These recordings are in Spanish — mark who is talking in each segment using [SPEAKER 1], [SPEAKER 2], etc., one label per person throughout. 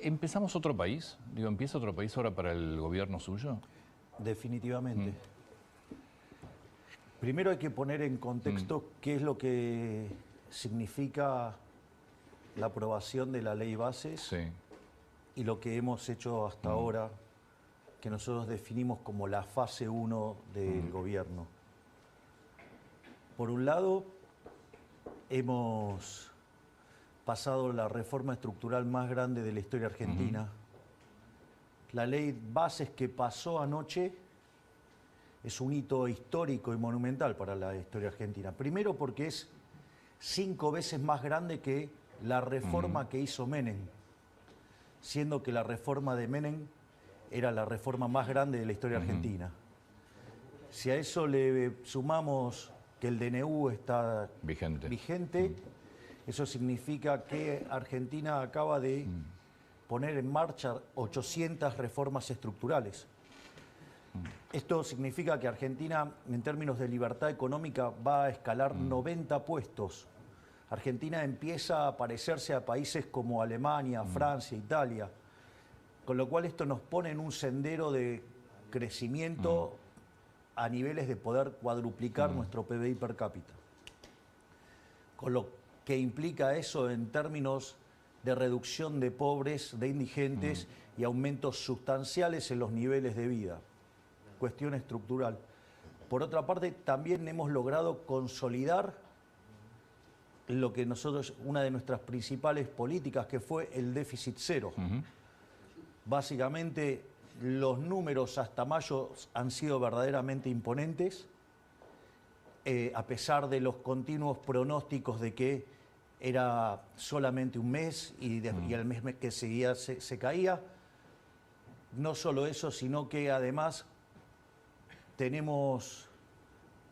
[SPEAKER 1] ¿Empezamos otro país? Digo, ¿empieza otro país ahora para el gobierno suyo?
[SPEAKER 2] Definitivamente. Primero hay que poner en contexto qué es lo que significa la aprobación de la ley bases
[SPEAKER 1] Sí.
[SPEAKER 2] y lo que hemos hecho hasta ahora, que nosotros definimos como la fase 1 del gobierno. Por un lado, hemos pasado la reforma estructural más grande de la historia argentina. La ley bases que pasó anoche es un hito histórico y monumental para la historia argentina. Primero porque es 5 veces más grande que la reforma que hizo Menem, siendo que la reforma de Menem era la reforma más grande de la historia argentina. Si a eso le sumamos que el DNU está vigente, eso significa que Argentina acaba de poner en marcha 800 reformas estructurales. Esto significa que Argentina, en términos de libertad económica, va a escalar 90 puestos. Argentina empieza a parecerse a países como Alemania, Francia, Italia, con lo cual esto nos pone en un sendero de crecimiento a niveles de poder cuadruplicar nuestro PBI per cápita. Con lo que implica eso en términos de reducción de pobres, de indigentes y aumentos sustanciales en los niveles de vida. Cuestión estructural. Por otra parte, también hemos logrado consolidar lo que nosotros, una de nuestras principales políticas, que fue el déficit cero. Básicamente, los números hasta mayo han sido verdaderamente imponentes, a pesar de los continuos pronósticos de que era solamente un mes y al mes que seguía se caía. No solo eso, sino que además tenemos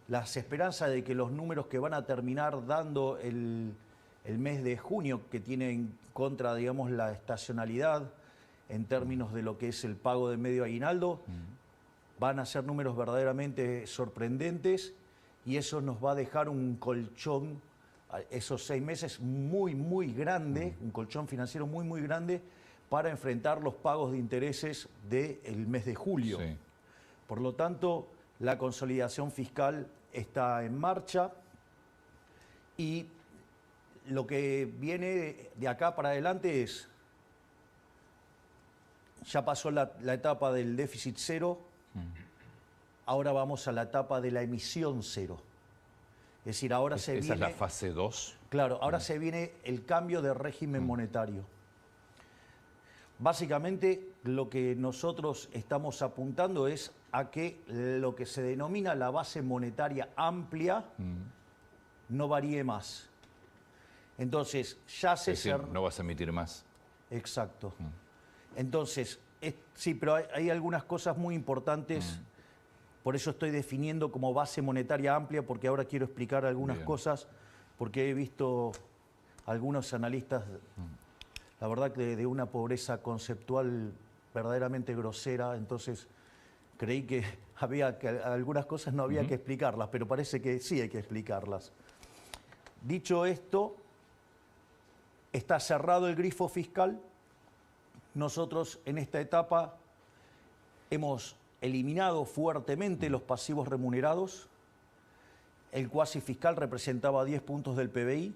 [SPEAKER 2] las esperanzas de que los números que van a terminar dando el mes de junio, que tiene en contra, digamos, la estacionalidad en términos de lo que es el pago de medio aguinaldo, van a ser números verdaderamente sorprendentes y eso nos va a dejar un colchón, esos 6 meses muy grande, un colchón financiero muy grande para enfrentar los pagos de intereses del mes de julio.
[SPEAKER 1] Sí.
[SPEAKER 2] Por lo tanto, la consolidación fiscal está en marcha y lo que viene de acá para adelante es, ya pasó la etapa del déficit cero, ahora vamos a la etapa de la emisión cero. Es decir, ahora se viene...
[SPEAKER 1] ¿Esa es la fase 2?
[SPEAKER 2] Claro, ahora se viene el cambio de régimen monetario. Básicamente, lo que nosotros estamos apuntando es a que lo que se denomina la base monetaria amplia no varíe más. Entonces, ya se...
[SPEAKER 1] Es decir, no vas a emitir más.
[SPEAKER 2] Exacto. Entonces, sí, pero hay algunas cosas muy importantes, por eso estoy definiendo como base monetaria amplia, porque ahora quiero explicar algunas cosas, porque he visto algunos analistas, la verdad que de una pobreza conceptual verdaderamente grosera, entonces creí que algunas cosas no había que explicarlas, pero parece que sí hay que explicarlas. Dicho esto, está cerrado el grifo fiscal. Nosotros en esta etapa hemos eliminado fuertemente los pasivos remunerados. El cuasi fiscal representaba 10 puntos del PBI.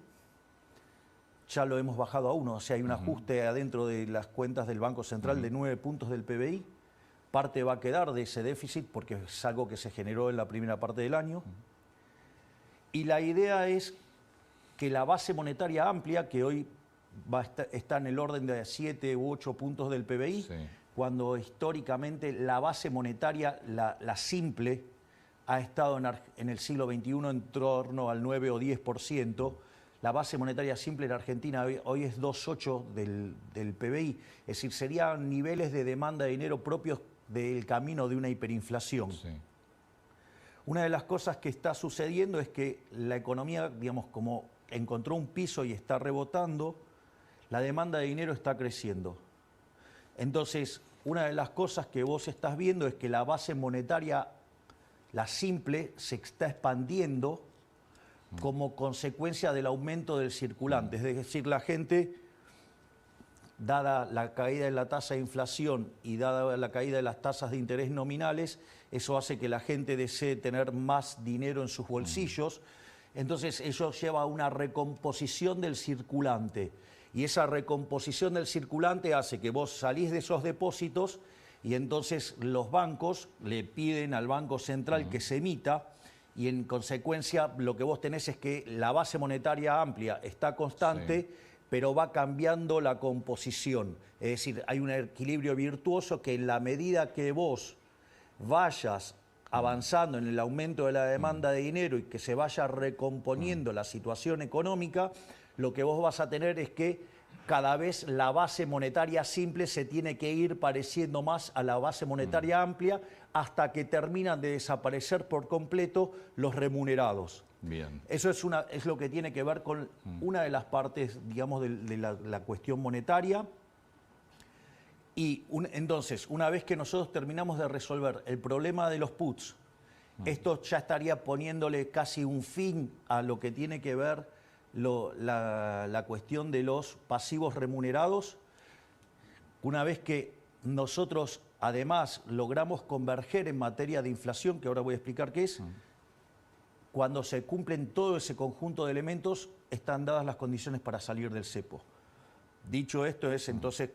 [SPEAKER 2] Ya lo hemos bajado a 1. O sea, hay un ajuste adentro de las cuentas del Banco Central de 9 puntos del PBI. Parte va a quedar de ese déficit porque es algo que se generó en la primera parte del año. Y la idea es que la base monetaria amplia, que hoy está en el orden de 7 u 8 puntos del PBI, cuando históricamente la base monetaria, la simple, ha estado en el siglo XXI en torno al 9 o 10%. La base monetaria simple en Argentina hoy es 2,8 del PBI. Es decir, serían niveles de demanda de dinero propios del camino de una hiperinflación.
[SPEAKER 1] Sí.
[SPEAKER 2] Una de las cosas que está sucediendo es que la economía, digamos, como encontró un piso y está rebotando, la demanda de dinero está creciendo. Entonces, una de las cosas que vos estás viendo es que la base monetaria, la simple, se está expandiendo como consecuencia del aumento del circulante. Es decir, la gente dada la caída de la tasa de inflación y dada la caída de las tasas de interés nominales, eso hace que la gente desee tener más dinero en sus bolsillos. Entonces eso lleva a una recomposición del circulante. Y esa recomposición del circulante hace que vos salís de esos depósitos y entonces los bancos le piden al Banco Central que se emita, y en consecuencia lo que vos tenés es que la base monetaria amplia está constante, pero va cambiando la composición. Es decir, hay un equilibrio virtuoso que en la medida que vos vayas avanzando en el aumento de la demanda de dinero y que se vaya recomponiendo la situación económica, lo que vos vas a tener es que cada vez la base monetaria simple se tiene que ir pareciendo más a la base monetaria amplia hasta que terminan de desaparecer por completo los remunerados.
[SPEAKER 1] Bien.
[SPEAKER 2] Eso es lo que tiene que ver con una de las partes, digamos, de la cuestión monetaria. Y entonces, una vez que nosotros terminamos de resolver el problema de los puts, esto ya estaría poniéndole casi un fin a lo que tiene que ver la cuestión de los pasivos remunerados. Una vez que nosotros además logramos converger en materia de inflación, que ahora voy a explicar qué es, cuando se cumplen todo ese conjunto de elementos, están dadas las condiciones para salir del cepo. Dicho esto, es entonces,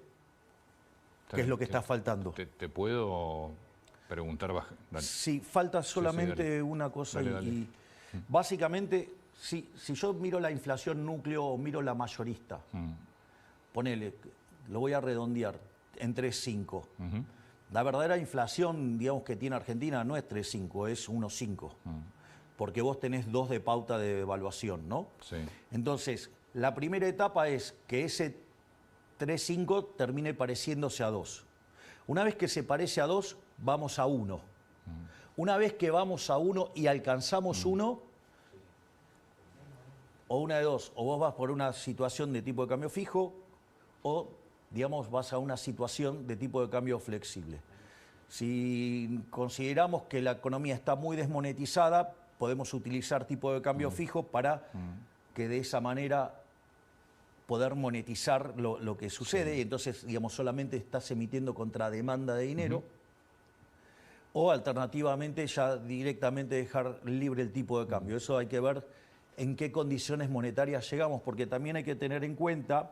[SPEAKER 2] ¿qué es lo que está faltando?
[SPEAKER 1] ¿Te puedo preguntar?
[SPEAKER 2] Sí, falta solamente una cosa.
[SPEAKER 1] Dale.
[SPEAKER 2] Y básicamente, si yo miro la inflación núcleo o miro la mayorista, ponele, lo voy a redondear, en 3,5. La verdadera inflación, digamos, que tiene Argentina no es 3,5, es 1,5. Porque vos tenés 2 de pauta de evaluación, ¿no?
[SPEAKER 1] Sí.
[SPEAKER 2] Entonces, la primera etapa es que ese 3,5 termine pareciéndose a 2. Una vez que se parece a 2, vamos a 1. Una vez que vamos a 1 y alcanzamos 1, o una de dos, o vos vas por una situación de tipo de cambio fijo, o, digamos, vas a una situación de tipo de cambio flexible. Si consideramos que la economía está muy desmonetizada, podemos utilizar tipo de cambio fijo para que de esa manera poder monetizar lo que sucede, y entonces, digamos, solamente estás emitiendo contra demanda de dinero, o alternativamente ya directamente dejar libre el tipo de cambio. Eso hay que ver en qué condiciones monetarias llegamos, porque también hay que tener en cuenta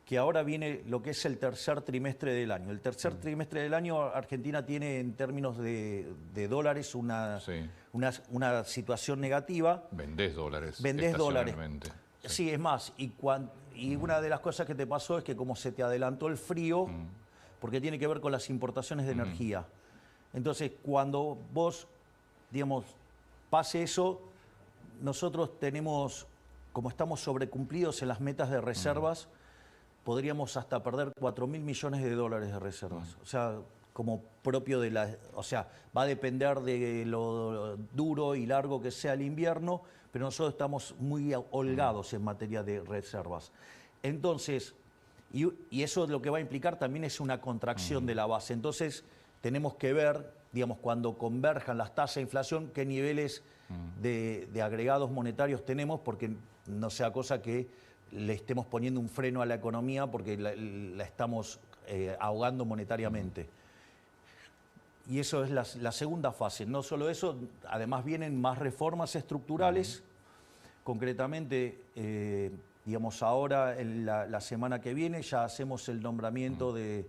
[SPEAKER 2] que ahora viene lo que es el tercer trimestre del año. El tercer trimestre del año Argentina tiene en términos de dólares una situación negativa.
[SPEAKER 1] Vendés dólares.
[SPEAKER 2] Vendés dólares.
[SPEAKER 1] Sí,
[SPEAKER 2] es más, y una de las cosas que te pasó es que como se te adelantó el frío, porque tiene que ver con las importaciones de energía. Entonces, cuando vos, digamos, pase eso, nosotros tenemos, como estamos sobrecumplidos en las metas de reservas, podríamos hasta perder 4.000 millones de dólares de reservas. O sea, como propio de la... O sea, va a depender de lo duro y largo que sea el invierno, pero nosotros estamos muy holgados en materia de reservas. Entonces, y eso lo que va a implicar también es una contracción de la base. Entonces, tenemos que ver, digamos, cuando converjan las tasas de inflación, qué niveles de agregados monetarios tenemos, porque no sea cosa que le estemos poniendo un freno a la economía porque la estamos ahogando monetariamente. Y eso es la segunda fase. No solo eso, además vienen más reformas estructurales. Concretamente, digamos, ahora, en la semana que viene, ya hacemos el nombramiento del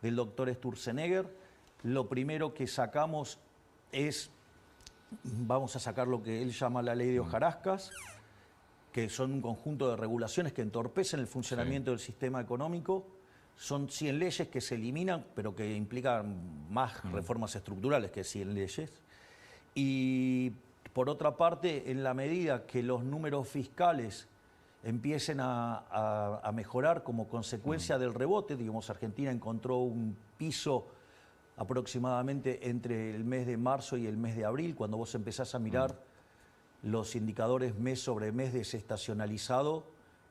[SPEAKER 2] doctor Sturzenegger. Lo primero que sacamos es, vamos a sacar lo que él llama la ley de hojarascas, que son un conjunto de regulaciones que entorpecen el funcionamiento del sistema económico. Son 100 leyes que se eliminan, pero que implican más reformas estructurales que 100 leyes. Y por otra parte, en la medida que los números fiscales empiecen a mejorar como consecuencia del rebote, digamos, Argentina encontró un piso aproximadamente entre el mes de marzo y el mes de abril, cuando vos empezás a mirar los indicadores mes sobre mes desestacionalizado,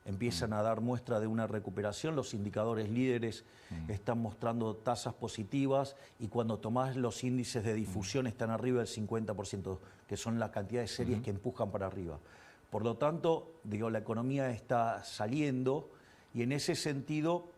[SPEAKER 2] empiezan a dar muestra de una recuperación. Los indicadores líderes están mostrando tasas positivas, y cuando tomás los índices de difusión están arriba del 50%, que son la cantidad de series que empujan para arriba. Por lo tanto, digo, la economía está saliendo, y en ese sentido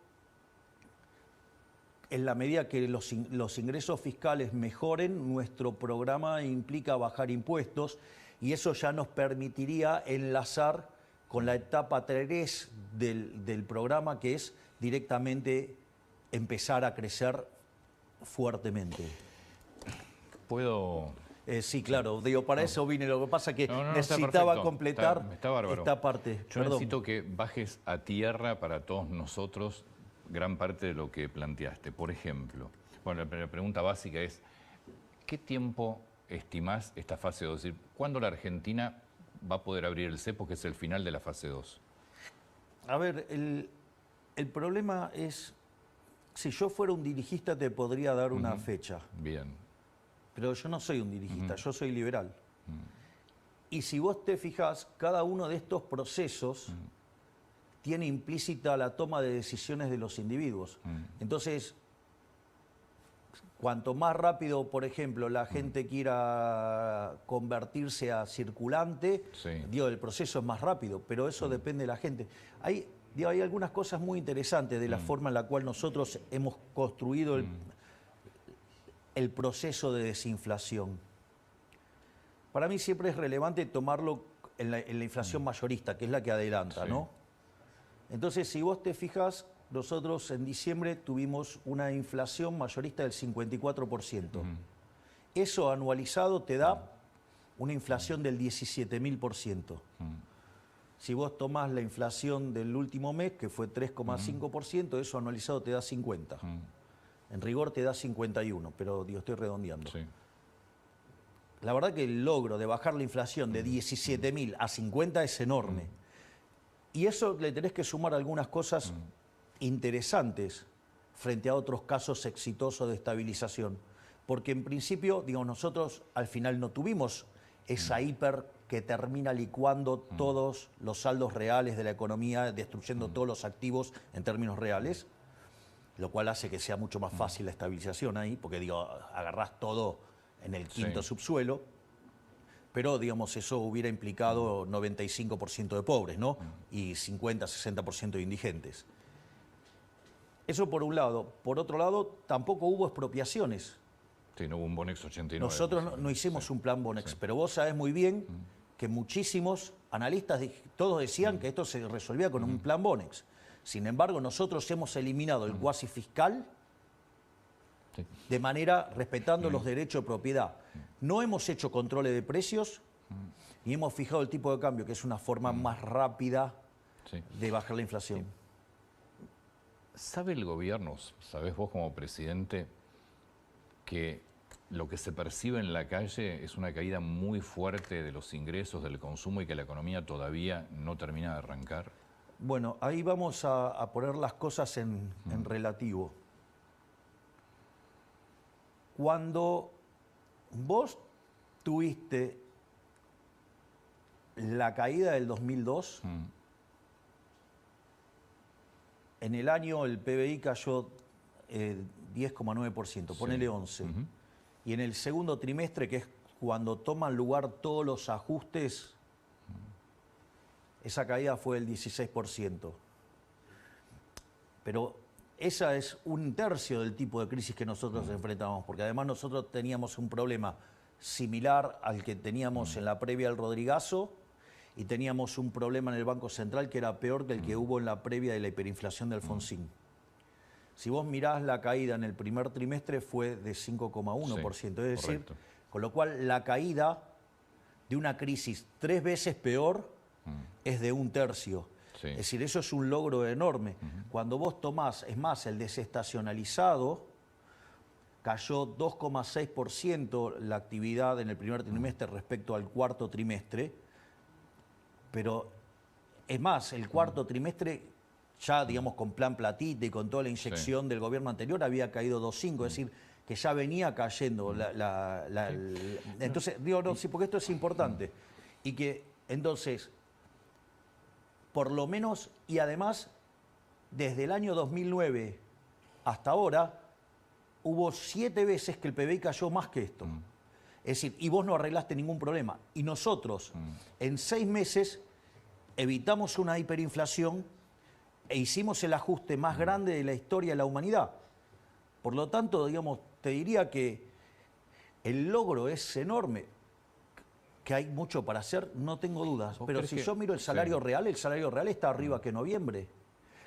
[SPEAKER 2] en la medida que los ingresos fiscales mejoren, nuestro programa implica bajar impuestos y eso ya nos permitiría enlazar con la etapa 3 del programa, que es directamente empezar a crecer fuertemente.
[SPEAKER 1] ¿Puedo...?
[SPEAKER 2] Sí, claro, digo, para eso vine. Lo que pasa es que
[SPEAKER 1] No,
[SPEAKER 2] necesitaba completar
[SPEAKER 1] está bárbaro.
[SPEAKER 2] esta parte.
[SPEAKER 1] Yo necesito que bajes a tierra para todos nosotros gran parte de lo que planteaste. Por ejemplo, bueno, la pregunta básica es, ¿qué tiempo estimás esta fase 2? Es decir, ¿cuándo la Argentina va a poder abrir el cepo, que es el final de la fase 2?
[SPEAKER 2] A ver, el problema es, si yo fuera un dirigista te podría dar una fecha.
[SPEAKER 1] Bien.
[SPEAKER 2] Pero yo no soy un dirigista, yo soy liberal. Y si vos te fijás, cada uno de estos procesos tiene implícita la toma de decisiones de los individuos. Entonces, cuanto más rápido, por ejemplo, la gente quiera convertirse a circulante, digo, el proceso es más rápido, pero eso depende de la gente. Hay algunas cosas muy interesantes de la forma en la cual nosotros hemos construido el proceso de desinflación. Para mí siempre es relevante tomarlo en la inflación mayorista, que es la que adelanta, ¿no? Entonces, si vos te fijas, nosotros en diciembre tuvimos una inflación mayorista del 54%. Eso anualizado te da una inflación del 17.000%. Si vos tomás la inflación del último mes, que fue 3,5%, eso anualizado te da 50%. En rigor te da 51, pero digo, estoy redondeando.
[SPEAKER 1] Sí.
[SPEAKER 2] La verdad que el logro de bajar la inflación de 17.000 a 50 es enorme. Y eso le tenés que sumar algunas cosas interesantes frente a otros casos exitosos de estabilización. Porque en principio, digo, nosotros al final no tuvimos esa hiper que termina licuando todos los saldos reales de la economía, destruyendo todos los activos en términos reales, lo cual hace que sea mucho más fácil la estabilización ahí, porque digo, agarrás todo en el quinto subsuelo, pero digamos, eso hubiera implicado 95% de pobres, ¿no? Y 50-60% de indigentes. Eso por un lado. Por otro lado, tampoco hubo expropiaciones.
[SPEAKER 1] Sí, no hubo un Bonex 89.
[SPEAKER 2] Nosotros no hicimos un plan Bonex, pero vos sabés muy bien que muchísimos analistas, todos decían que esto se resolvía con un plan Bonex. Sin embargo, nosotros hemos eliminado el cuasi fiscal de manera respetando los derechos de propiedad. No hemos hecho controles de precios ni hemos fijado el tipo de cambio, que es una forma más rápida de bajar la inflación.
[SPEAKER 1] ¿Sabe el gobierno, sabés vos como presidente, que lo que se percibe en la calle es una caída muy fuerte de los ingresos, del consumo y que la economía todavía no termina de arrancar?
[SPEAKER 2] Bueno, ahí vamos a poner las cosas en relativo. Cuando vos tuviste la caída del 2002, en el año el PBI cayó 10,9%, ponele 11%. Y en el segundo trimestre, que es cuando toman lugar todos los ajustes, esa caída fue del 16%. Pero esa es un tercio del tipo de crisis que nosotros enfrentamos, porque además nosotros teníamos un problema similar al que teníamos en la previa al Rodrigazo y teníamos un problema en el Banco Central que era peor que el que hubo en la previa de la hiperinflación de Alfonsín. Si vos mirás, la caída en el primer trimestre fue de 5,1%, es decir, con lo cual la caída de una crisis 3 veces peor es de un tercio. Es decir, eso es un logro enorme. Cuando vos tomás, es más, el desestacionalizado cayó 2,6% la actividad en el primer trimestre respecto al cuarto trimestre, pero es más, el cuarto trimestre ya, digamos, con plan platita y con toda la inyección del gobierno anterior había caído 2,5%, es decir, que ya venía cayendo. Entonces, digo, no, sí, porque esto es importante. Y que, entonces, por lo menos, y además, desde el año 2009 hasta ahora, hubo 7 veces que el PBI cayó más que esto. Es decir, y vos no arreglaste ningún problema. Y nosotros, en 6 meses, evitamos una hiperinflación e hicimos el ajuste más grande de la historia de la humanidad. Por lo tanto, digamos, te diría que el logro es enorme, que hay mucho para hacer, no tengo dudas. Pero si yo miro el salario real está arriba que noviembre.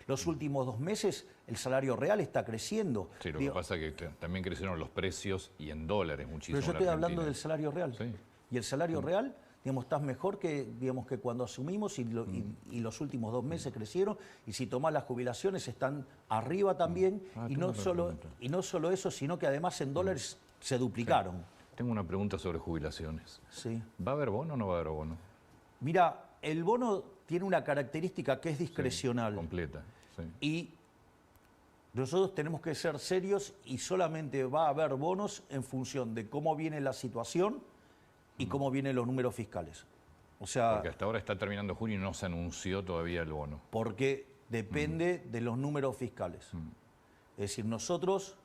[SPEAKER 2] Los últimos 2 meses el salario real está creciendo.
[SPEAKER 1] Sí, lo que pasa es que también crecieron los precios y en dólares muchísimo.
[SPEAKER 2] Pero yo estoy hablando del salario real.
[SPEAKER 1] Sí.
[SPEAKER 2] Y el salario real, digamos, estás mejor que, digamos, que cuando asumimos y los últimos 2 meses crecieron. Y si tomás las jubilaciones están arriba también. Y no solo eso, sino que además en dólares se duplicaron.
[SPEAKER 1] Sí. Tengo una pregunta sobre jubilaciones.
[SPEAKER 2] Sí.
[SPEAKER 1] ¿Va a haber bono o no va a haber bono?
[SPEAKER 2] Mira, el bono tiene una característica que es discrecional.
[SPEAKER 1] Sí, completa. Sí.
[SPEAKER 2] Y nosotros tenemos que ser serios y solamente va a haber bonos en función de cómo viene la situación y cómo vienen los números fiscales. O sea,
[SPEAKER 1] porque hasta ahora está terminando junio y no se anunció todavía el bono.
[SPEAKER 2] Porque depende de los números fiscales. Es decir, nosotros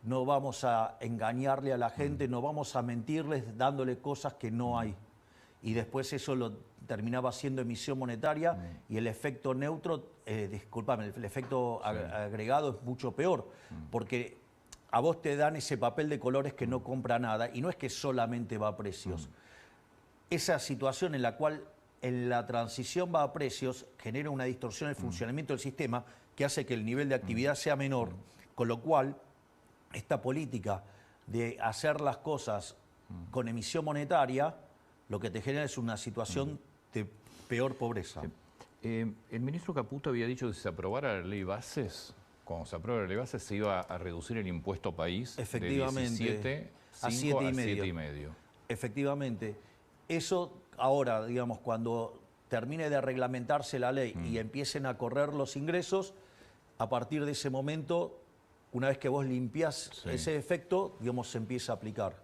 [SPEAKER 2] no vamos a engañarle a la gente, no vamos a mentirles dándole cosas que no hay. Y después eso lo terminaba siendo emisión monetaria y el efecto neutro, discúlpame, el efecto agregado es mucho peor, porque a vos te dan ese papel de colores que no compra nada y no es que solamente va a precios. Esa situación en la cual en la transición va a precios genera una distorsión en el funcionamiento del sistema que hace que el nivel de actividad sea menor, con lo cual esta política de hacer las cosas con emisión monetaria lo que te genera es una situación de peor pobreza.
[SPEAKER 1] Sí. El ministro Caputo había dicho que si se aprobara la ley bases, cuando se apruebe la ley bases se iba a reducir el impuesto país de 17 a 7,5.
[SPEAKER 2] Efectivamente. Eso ahora, digamos, cuando termine de reglamentarse la ley y empiecen a correr los ingresos, a partir de ese momento, una vez que vos limpiás ese efecto, digamos, se empieza a aplicar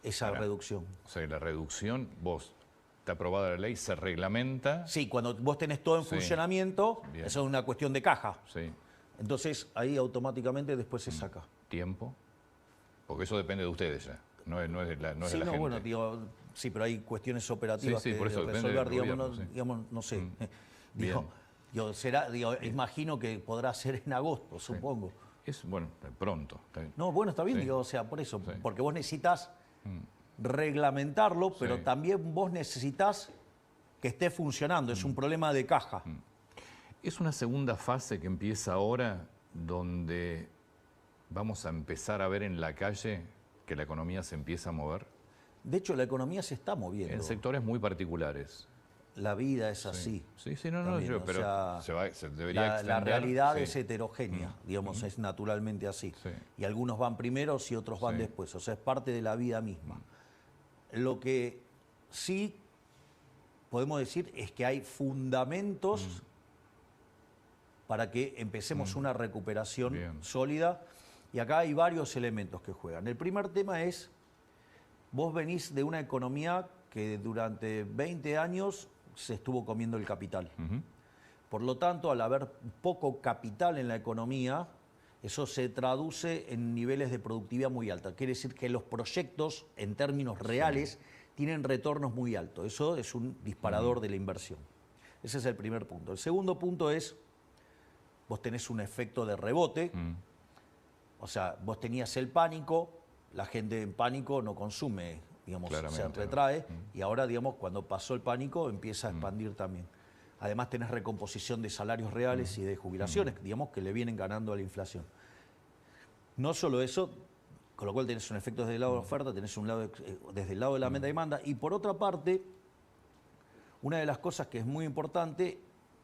[SPEAKER 2] esa reducción.
[SPEAKER 1] O sea, la reducción, vos, está aprobada la ley, se reglamenta.
[SPEAKER 2] Sí, cuando vos tenés todo en funcionamiento, eso es una cuestión de caja.
[SPEAKER 1] Sí.
[SPEAKER 2] Entonces, ahí automáticamente después se saca.
[SPEAKER 1] ¿Tiempo? Porque eso depende de ustedes ya, no es de la gente.
[SPEAKER 2] Bueno, digo, sí, pero hay cuestiones operativas
[SPEAKER 1] que
[SPEAKER 2] por eso resolver, digamos, no sé. Imagino que podrá ser en agosto, supongo.
[SPEAKER 1] Es, bueno, pronto.
[SPEAKER 2] No, bueno, está bien, digo, o sea, por eso, porque vos necesitas reglamentarlo, pero también vos necesitas que esté funcionando, es un problema de caja.
[SPEAKER 1] Es una segunda fase que empieza ahora, donde vamos a empezar a ver en la calle que la economía se empieza a mover.
[SPEAKER 2] De hecho, la economía se está moviendo.
[SPEAKER 1] En sectores muy particulares.
[SPEAKER 2] La vida es así.
[SPEAKER 1] Sí, también, pero
[SPEAKER 2] o sea,
[SPEAKER 1] se debería extender.
[SPEAKER 2] La realidad es heterogénea, digamos, es naturalmente así. Y algunos van primero y otros van después, o sea, es parte de la vida misma. Lo que sí podemos decir es que hay fundamentos para que empecemos una recuperación sólida, y acá hay varios elementos que juegan. El primer tema es, vos venís de una economía que durante 20 años se estuvo comiendo el capital. Por lo tanto, al haber poco capital en la economía, eso se traduce en niveles de productividad muy alta. Quiere decir que los proyectos, en términos reales, tienen retornos muy altos. Eso es un disparador de la inversión. Ese es el primer punto. El segundo punto es, vos tenés un efecto de rebote. O sea, vos tenías el pánico, la gente en pánico no consume, digamos, se retrae, y ahora, digamos, cuando pasó el pánico empieza a expandir también. Además tenés recomposición de salarios reales y de jubilaciones, digamos, que le vienen ganando a la inflación. No solo eso, con lo cual tenés un efecto desde el lado de la oferta, tenés un lado desde el lado de la demanda, y por otra parte, una de las cosas que es muy importante,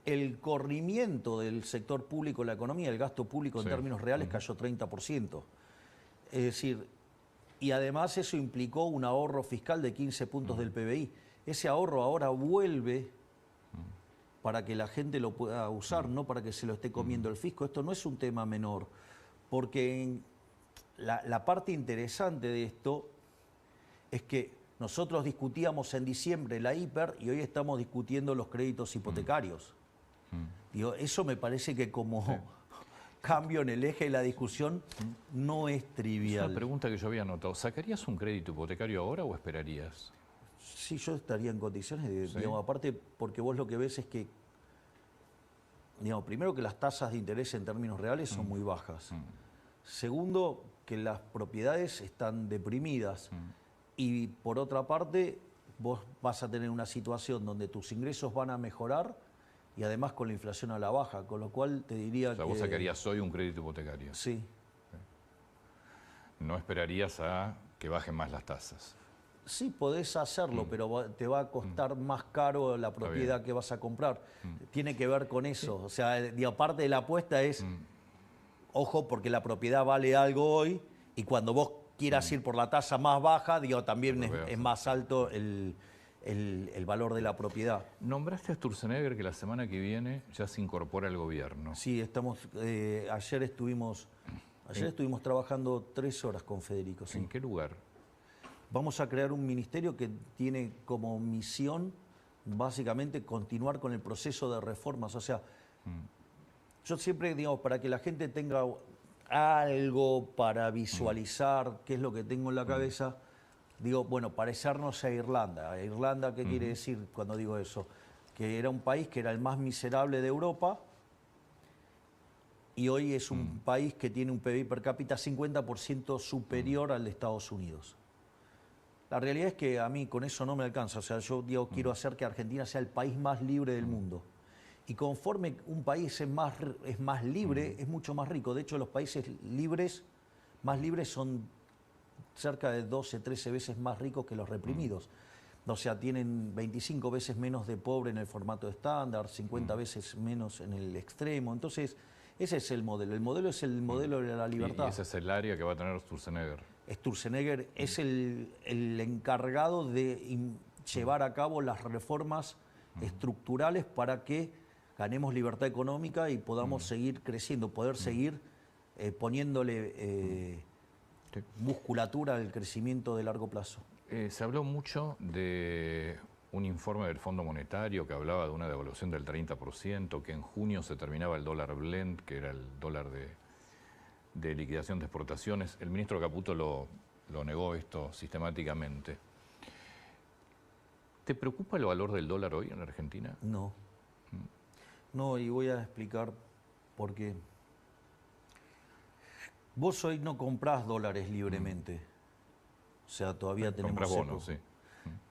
[SPEAKER 2] el corrimiento del sector público en la economía, el gasto público en términos reales cayó 30%. Es decir, y además eso implicó un ahorro fiscal de 15 puntos del PBI. Ese ahorro ahora vuelve para que la gente lo pueda usar, no para que se lo esté comiendo el fisco. Esto no es un tema menor, porque la parte interesante de esto es que nosotros discutíamos en diciembre la hiper y hoy estamos discutiendo los créditos hipotecarios. Digo, eso me parece que como cambio en el eje de la discusión no es trivial.
[SPEAKER 1] Es una pregunta que yo había anotado. ¿Sacarías un crédito hipotecario ahora o esperarías?
[SPEAKER 2] Sí, yo estaría en condiciones de, digamos, aparte porque vos lo que ves es que, digamos, primero que las tasas de interés en términos reales son muy bajas. Segundo, que las propiedades están deprimidas. Y por otra parte, vos vas a tener una situación donde tus ingresos van a mejorar y además con la inflación a la baja, con lo cual te diría
[SPEAKER 1] O sea, vos sacarías hoy un crédito hipotecario.
[SPEAKER 2] Sí.
[SPEAKER 1] No esperarías a que bajen más las tasas.
[SPEAKER 2] Sí, podés hacerlo, pero te va a costar más caro la propiedad que vas a comprar. Tiene que ver con eso. O sea, parte de la apuesta es, ojo, porque la propiedad vale algo hoy y cuando vos quieras ir por la tasa más baja, también es más alto el valor de la propiedad.
[SPEAKER 1] Nombraste a Sturzenegger que la semana que viene ya se incorpora al gobierno.
[SPEAKER 2] Sí, ayer estuvimos trabajando 3 horas con Federico. Sí.
[SPEAKER 1] ¿En qué lugar?
[SPEAKER 2] Vamos a crear un ministerio que tiene como misión básicamente continuar con el proceso de reformas. O sea, yo siempre digo, para que la gente tenga algo para visualizar qué es lo que tengo en la cabeza, digo, bueno, parecernos a Irlanda. ¿A Irlanda qué quiere decir cuando digo eso? Que era un país que era el más miserable de Europa y hoy es un país que tiene un PBI per cápita 50% superior al de Estados Unidos. La realidad es que a mí con eso no me alcanza. O sea, yo quiero hacer que Argentina sea el país más libre del mundo. Y conforme un país es más libre, es mucho más rico. De hecho, los países más libres son cerca de 12, 13 veces más ricos que los reprimidos. O sea, tienen 25 veces menos de pobre en el formato estándar, 50 veces menos en el extremo. Entonces, ese es el modelo. El modelo es el modelo de la libertad.
[SPEAKER 1] Y ese es el área que va a tener Sturzenegger.
[SPEAKER 2] Sturzenegger es el encargado de llevar a cabo las reformas estructurales para que ganemos libertad económica y podamos seguir creciendo, poder seguir poniéndole musculatura al crecimiento de largo plazo.
[SPEAKER 1] Se habló mucho de un informe del Fondo Monetario que hablaba de una devaluación del 30%, que en junio se terminaba el dólar blend, que era el dólar de liquidación de exportaciones. El ministro Caputo lo negó esto sistemáticamente. ¿Te preocupa el valor del dólar hoy en Argentina?
[SPEAKER 2] No. No, y voy a explicar por qué. Vos hoy no comprás dólares libremente. O sea, todavía tenemos...
[SPEAKER 1] Comprás bonos, sí.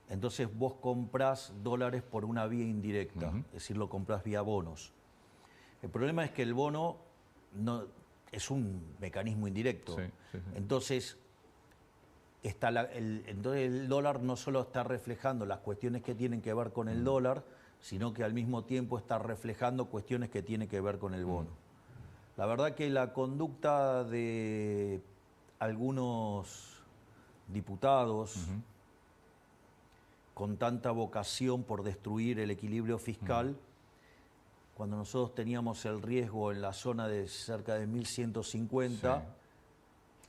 [SPEAKER 2] Entonces vos comprás dólares por una vía indirecta, es decir, lo comprás vía bonos. El problema es que el bono no, es un mecanismo indirecto.
[SPEAKER 1] Sí.
[SPEAKER 2] Entonces, el dólar no solo está reflejando las cuestiones que tienen que ver con el dólar, sino que al mismo tiempo está reflejando cuestiones que tienen que ver con el bono. La verdad que la conducta de algunos diputados con tanta vocación por destruir el equilibrio fiscal, cuando nosotros teníamos el riesgo en la zona de cerca de 1150,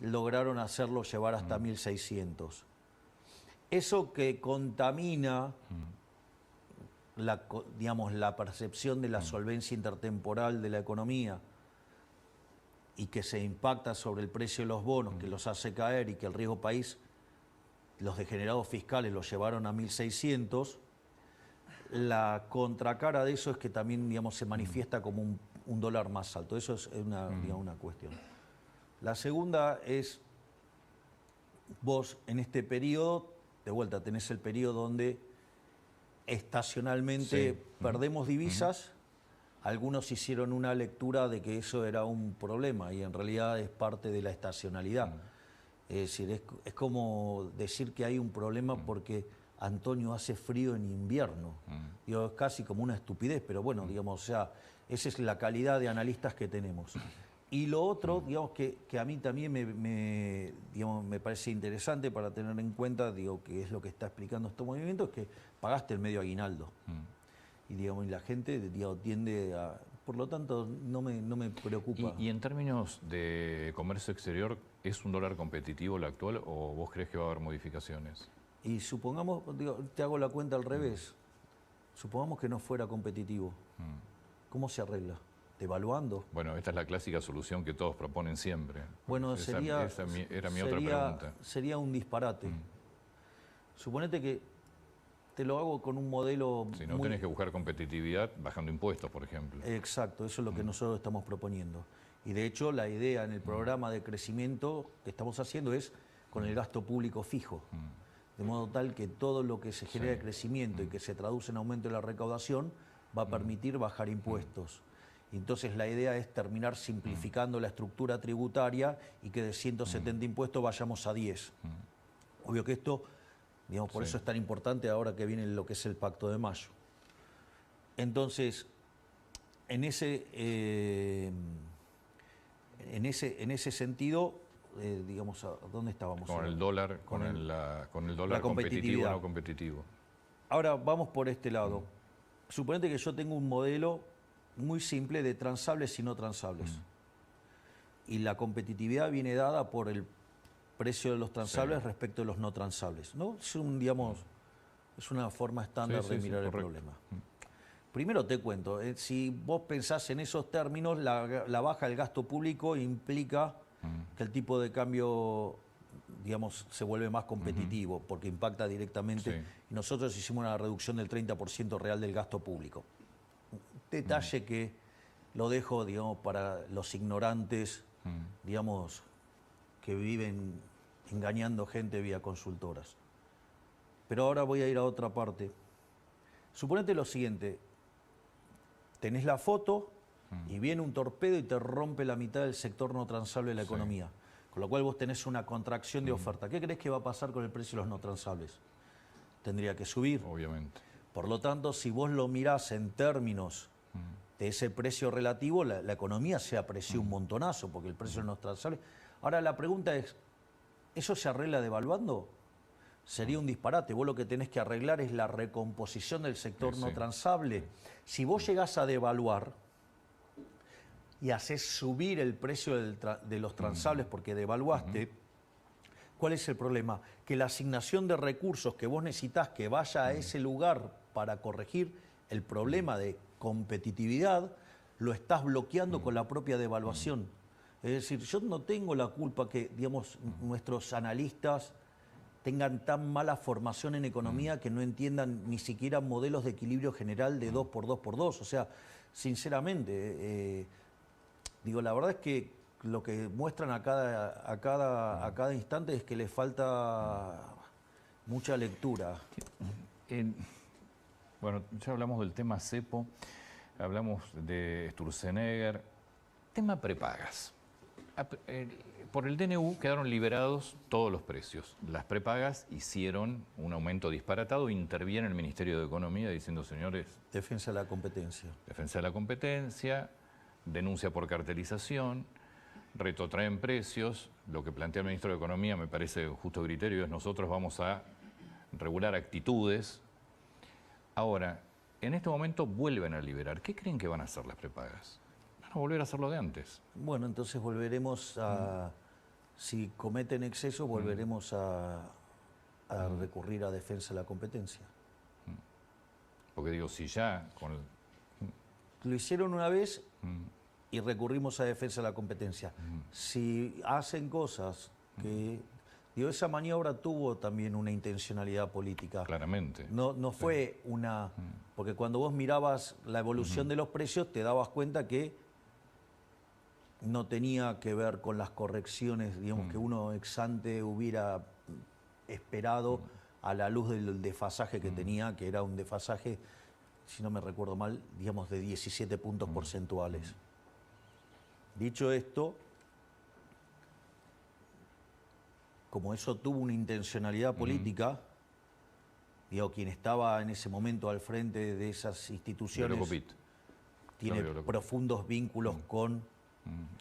[SPEAKER 2] lograron hacerlo llevar hasta 1600. Eso que contamina la percepción de la solvencia intertemporal de la economía y que se impacta sobre el precio de los bonos, que los hace caer y que el riesgo país, los degenerados fiscales los llevaron a 1600, la contracara de eso es que también se manifiesta como un dólar más alto. Eso es una cuestión. La segunda es, vos en este periodo, de vuelta tenés el periodo donde estacionalmente perdemos divisas. Algunos hicieron una lectura de que eso era un problema y en realidad es parte de la estacionalidad. Es decir, es como decir que hay un problema porque Antonio hace frío en invierno. Digo, es casi como una estupidez, pero bueno, digamos, o sea, esa es la calidad de analistas que tenemos. Y lo otro, digamos, que a mí también me parece interesante para tener en cuenta, que es lo que está explicando este movimiento, es que pagaste el medio aguinaldo. Y la gente tiende a... Por lo tanto, no me preocupa.
[SPEAKER 1] ¿Y en términos de comercio exterior, es un dólar competitivo el actual o vos crees que va a haber modificaciones?
[SPEAKER 2] Y supongamos, te hago la cuenta al revés, supongamos que no fuera competitivo. ¿Cómo se arregla? ¿Devaluando?
[SPEAKER 1] Bueno, esta es la clásica solución que todos proponen siempre.
[SPEAKER 2] Bueno,
[SPEAKER 1] esa era mi otra pregunta.
[SPEAKER 2] Sería un disparate. Suponete que te lo hago con un modelo...
[SPEAKER 1] Si no, tenés que buscar competitividad bajando impuestos, por ejemplo.
[SPEAKER 2] Exacto, eso es lo que nosotros estamos proponiendo. Y de hecho la idea en el programa de crecimiento que estamos haciendo es con el gasto público fijo. De modo tal que todo lo que se genera de crecimiento y que se traduce en aumento de la recaudación va a permitir bajar impuestos. Y entonces la idea es terminar simplificando la estructura tributaria y que de 170 impuestos vayamos a 10. Obvio que esto, digamos, por eso es tan importante ahora que viene lo que es el Pacto de Mayo. Entonces, en ese sentido, digamos, ¿dónde estábamos?
[SPEAKER 1] Con el dólar, con el dólar competitivo o no competitivo.
[SPEAKER 2] Ahora vamos por este lado. Suponete que yo tengo un modelo muy simple de transables y no transables. Y la competitividad viene dada por el precio de los transables respecto de los no transables, ¿no? Es digamos, es una forma estándar de mirar el problema. Primero te cuento, si vos pensás en esos términos, la baja del gasto público implica que el tipo de cambio, digamos, se vuelve más competitivo, porque impacta directamente. Y nosotros hicimos una reducción del 30% real del gasto público. Detalle que lo dejo, digamos, para los ignorantes, digamos, que viven engañando gente vía consultoras. Pero ahora voy a ir a otra parte. Suponete lo siguiente. Tenés la foto y viene un torpedo y te rompe la mitad del sector no transable de la economía. Con lo cual vos tenés una contracción de oferta. ¿Qué crees que va a pasar con el precio de los no transables? Tendría que subir.
[SPEAKER 1] Obviamente.
[SPEAKER 2] Por lo tanto, si vos lo mirás en términos de ese precio relativo, la economía se apreció un montonazo, porque el precio de los no transables... Ahora la pregunta es, ¿eso se arregla devaluando? Sería un disparate. Vos lo que tenés que arreglar es la recomposición del sector no transable. Si vos llegás a devaluar y haces subir el precio de los transables porque devaluaste, ¿cuál es el problema? Que la asignación de recursos que vos necesitás que vaya a ese lugar para corregir el problema de competitividad, lo estás bloqueando con la propia devaluación. Es decir, yo no tengo la culpa que, digamos, nuestros analistas tengan tan mala formación en economía que no entiendan ni siquiera modelos de equilibrio general de 2x2x2. O sea, sinceramente, digo, la verdad es que lo que muestran a cada instante es que les falta mucha lectura.
[SPEAKER 1] Bueno, ya hablamos del tema cepo, hablamos de Sturzenegger. Tema prepagas. Por el DNU quedaron liberados todos los precios. Las prepagas hicieron un aumento disparatado, interviene el Ministerio de Economía diciendo, señores...
[SPEAKER 2] Defensa de la competencia.
[SPEAKER 1] Defensa de la competencia, denuncia por cartelización, retrotraen precios. Lo que plantea el Ministro de Economía me parece justo criterio, es nosotros vamos a regular actitudes. Ahora, en este momento vuelven a liberar. ¿Qué creen que van a hacer las prepagas? Van a volver a hacer lo de antes.
[SPEAKER 2] Bueno, entonces volveremos a... Si cometen exceso, volveremos a recurrir a defensa de la competencia.
[SPEAKER 1] Porque digo, si ya con el...
[SPEAKER 2] Lo hicieron una vez y recurrimos a defensa de la competencia. Si hacen cosas que... Digo, esa maniobra tuvo también una intencionalidad política.
[SPEAKER 1] Claramente.
[SPEAKER 2] No fue una... Porque cuando vos mirabas la evolución de los precios, te dabas cuenta que no tenía que ver con las correcciones, digamos, que uno ex ante hubiera esperado a la luz del desfasaje que tenía, que era un desfasaje, si no me recuerdo mal, digamos, de 17 puntos porcentuales. Dicho esto, como eso tuvo una intencionalidad política, digo, quien estaba en ese momento al frente de esas instituciones tiene profundos vínculos con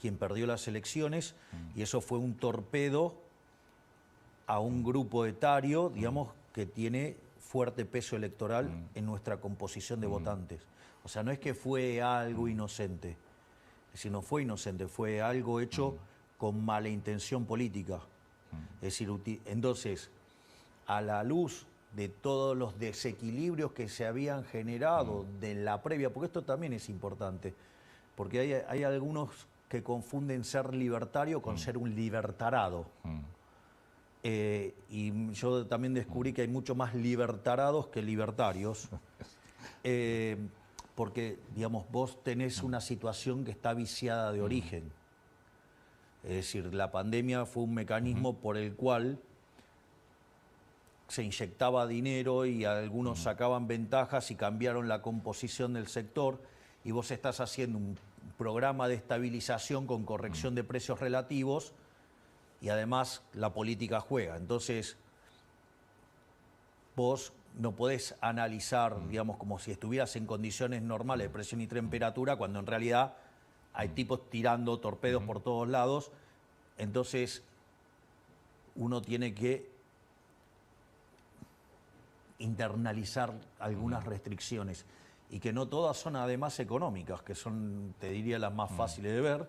[SPEAKER 2] quien perdió las elecciones, y eso fue un torpedo a un grupo etario, digamos, que tiene fuerte peso electoral en nuestra composición de votantes. O sea, no es que fue algo inocente, es decir, no fue inocente, fue algo hecho con mala intención política. Es decir, entonces, a la luz de todos los desequilibrios que se habían generado de la previa, porque esto también es importante, porque hay algunos que confunden ser libertario con ser un libertarado. Y yo también descubrí que hay mucho más libertarados que libertarios, porque, digamos, vos tenés una situación que está viciada de origen. Es decir, la pandemia fue un mecanismo por el cual se inyectaba dinero y algunos sacaban ventajas y cambiaron la composición del sector, y vos estás haciendo un programa de estabilización con corrección de precios relativos y además la política juega. Entonces, vos no podés analizar, digamos, como si estuvieras en condiciones normales de presión y temperatura, cuando en realidad hay tipos tirando torpedos por todos lados. Entonces, uno tiene que internalizar algunas restricciones, y que no todas son además económicas, que son, te diría, las más fáciles de ver.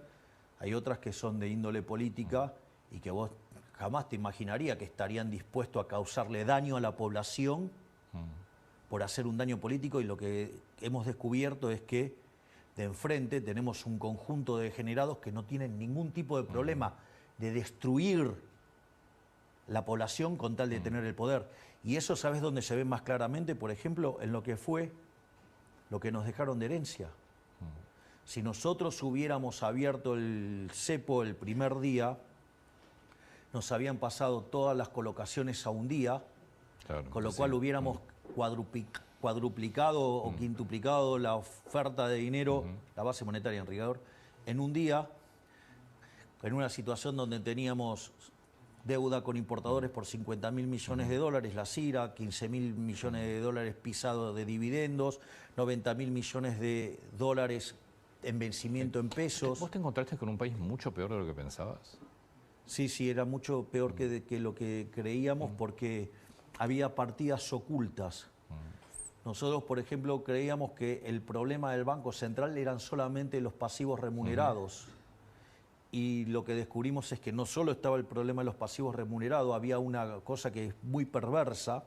[SPEAKER 2] Hay otras que son de índole política y que vos jamás te imaginaría que estarían dispuestos a causarle daño a la población por hacer un daño político, y lo que hemos descubierto es que de enfrente tenemos un conjunto de degenerados que no tienen ningún tipo de problema de destruir la población con tal de tener el poder. Y eso, ¿sabes dónde se ve más claramente? Por ejemplo, en lo que fue lo que nos dejaron de herencia. Si nosotros hubiéramos abierto el cepo el primer día, nos habían pasado todas las colocaciones a un día, claro, con lo cual hubiéramos cuadruplicado o quintuplicado la oferta de dinero, la base monetaria en rigor, en un día, en una situación donde teníamos deuda con importadores por 50.000 millones de dólares, la CIRA, 15.000 millones de dólares pisados de dividendos, 90.000 millones de dólares en vencimiento en pesos.
[SPEAKER 1] ¿Vos te encontraste con un país mucho peor de lo que pensabas?
[SPEAKER 2] Sí, era mucho peor que lo que creíamos, porque había partidas ocultas. Nosotros, por ejemplo, creíamos que el problema del Banco Central eran solamente los pasivos remunerados. Y lo que descubrimos es que no solo estaba el problema de los pasivos remunerados, había una cosa que es muy perversa,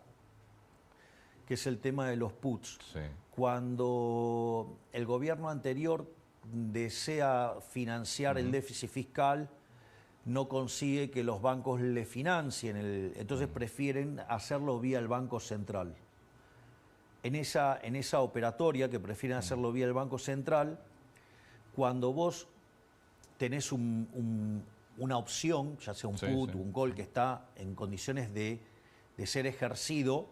[SPEAKER 2] que es el tema de los puts. Sí. Cuando el gobierno anterior desea financiar el déficit fiscal, no consigue que los bancos le financien, entonces prefieren hacerlo vía el Banco Central. En esa operatoria que prefieren hacerlo vía el Banco Central, cuando vos tenés una opción, ya sea un put o un call, que está en condiciones de ser ejercido,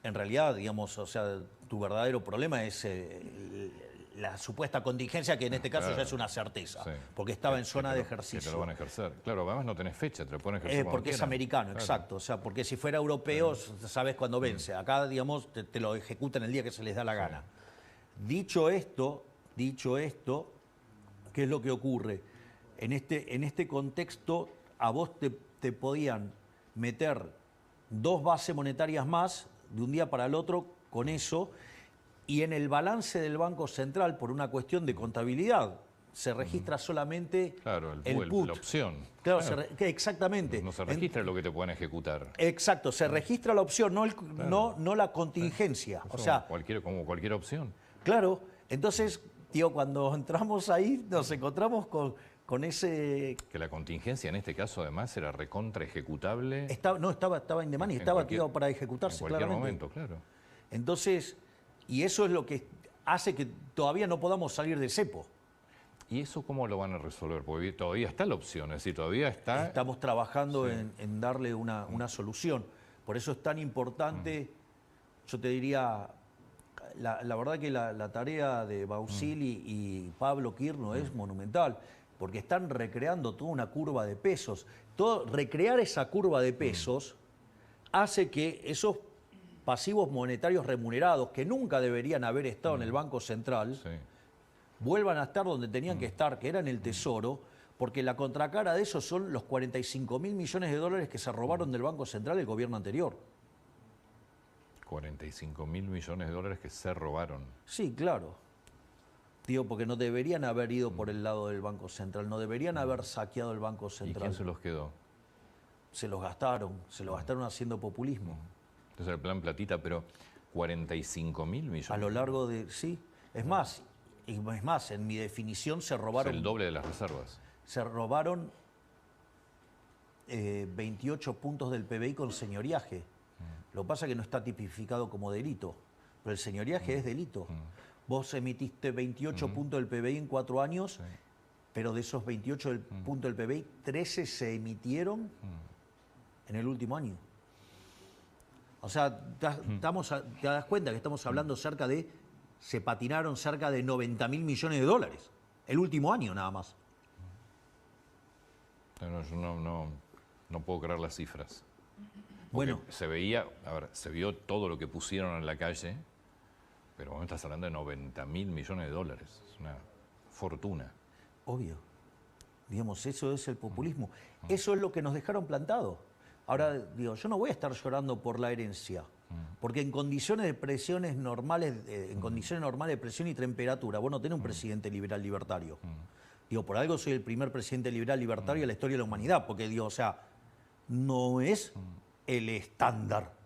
[SPEAKER 2] en realidad, digamos, o sea, tu verdadero problema es la supuesta contingencia, que en este caso ya es una certeza, porque estaba en zona de ejercicio.
[SPEAKER 1] Que te lo van a ejercer. Claro, además no tenés fecha, te lo pueden ejercer
[SPEAKER 2] porque es americano, exacto. O sea, porque si fuera europeo, sabes cuándo vence. Acá, digamos, te lo ejecutan el día que se les da la gana. Dicho esto, ¿qué es lo que ocurre? En este contexto, a vos te podían meter 2 bases monetarias más de un día para el otro con eso, y en el balance del Banco Central, por una cuestión de contabilidad, se registra solamente el put.
[SPEAKER 1] La opción.
[SPEAKER 2] Claro, exactamente.
[SPEAKER 1] No se registra lo que te pueden ejecutar.
[SPEAKER 2] Exacto, se registra la opción, no la contingencia. O sea,
[SPEAKER 1] como cualquier opción.
[SPEAKER 2] Claro, entonces, tío, cuando entramos ahí nos encontramos con ese...
[SPEAKER 1] Que la contingencia en este caso además era recontra ejecutable.
[SPEAKER 2] Estaba in demand y estaba activado para ejecutarse,
[SPEAKER 1] en cualquier momento, claro.
[SPEAKER 2] Entonces, y eso es lo que hace que todavía no podamos salir del cepo.
[SPEAKER 1] ¿Y eso cómo lo van a resolver? Porque todavía está la opción, es decir, todavía está...
[SPEAKER 2] Estamos trabajando en darle una solución. Por eso es tan importante, yo te diría, la verdad que la tarea de Bausili y Pablo Quirno es monumental, porque están recreando toda una curva de pesos. Recrear esa curva de pesos hace que esos pasivos monetarios remunerados, que nunca deberían haber estado en el Banco Central, vuelvan a estar donde tenían que estar, que era en el Tesoro, porque la contracara de eso son los 45.000 millones de dólares que se robaron del Banco Central el gobierno anterior.
[SPEAKER 1] 45.000 millones de dólares que se robaron.
[SPEAKER 2] Sí, claro. Digo, porque no deberían haber ido por el lado del Banco Central, no deberían haber saqueado el Banco Central.
[SPEAKER 1] ¿Y quién se los quedó?
[SPEAKER 2] Se los gastaron haciendo populismo.
[SPEAKER 1] Entonces el plan platita, pero 45.000 millones.
[SPEAKER 2] A lo largo de... Sí, es más, en mi definición se robaron...
[SPEAKER 1] O sea, el doble de las reservas.
[SPEAKER 2] Se robaron 28 puntos del PBI con señoriaje. Lo que pasa es que no está tipificado como delito, pero el señoriaje es delito. Vos emitiste 28 puntos del PBI en 4 años pero de esos 28 del punto del PBI, 13 se emitieron en el último año. O sea, te das cuenta que estamos hablando se patinaron cerca de 90.000 millones de dólares, el último año nada más.
[SPEAKER 1] Yo no puedo creer las cifras.
[SPEAKER 2] Bueno,
[SPEAKER 1] se veía, se vio todo lo que pusieron en la calle, pero vos estás hablando de 90.000 millones de dólares. Es una fortuna.
[SPEAKER 2] Obvio. Digamos, eso es el populismo. Eso es lo que nos dejaron plantado. Ahora, digo, yo no voy a estar llorando por la herencia, porque en condiciones de presiones normales, en condiciones normales de presión y temperatura, vos no tenés un presidente liberal libertario. Digo, por algo soy el primer presidente liberal libertario de la historia de la humanidad, porque digo, o sea, no es el estándar.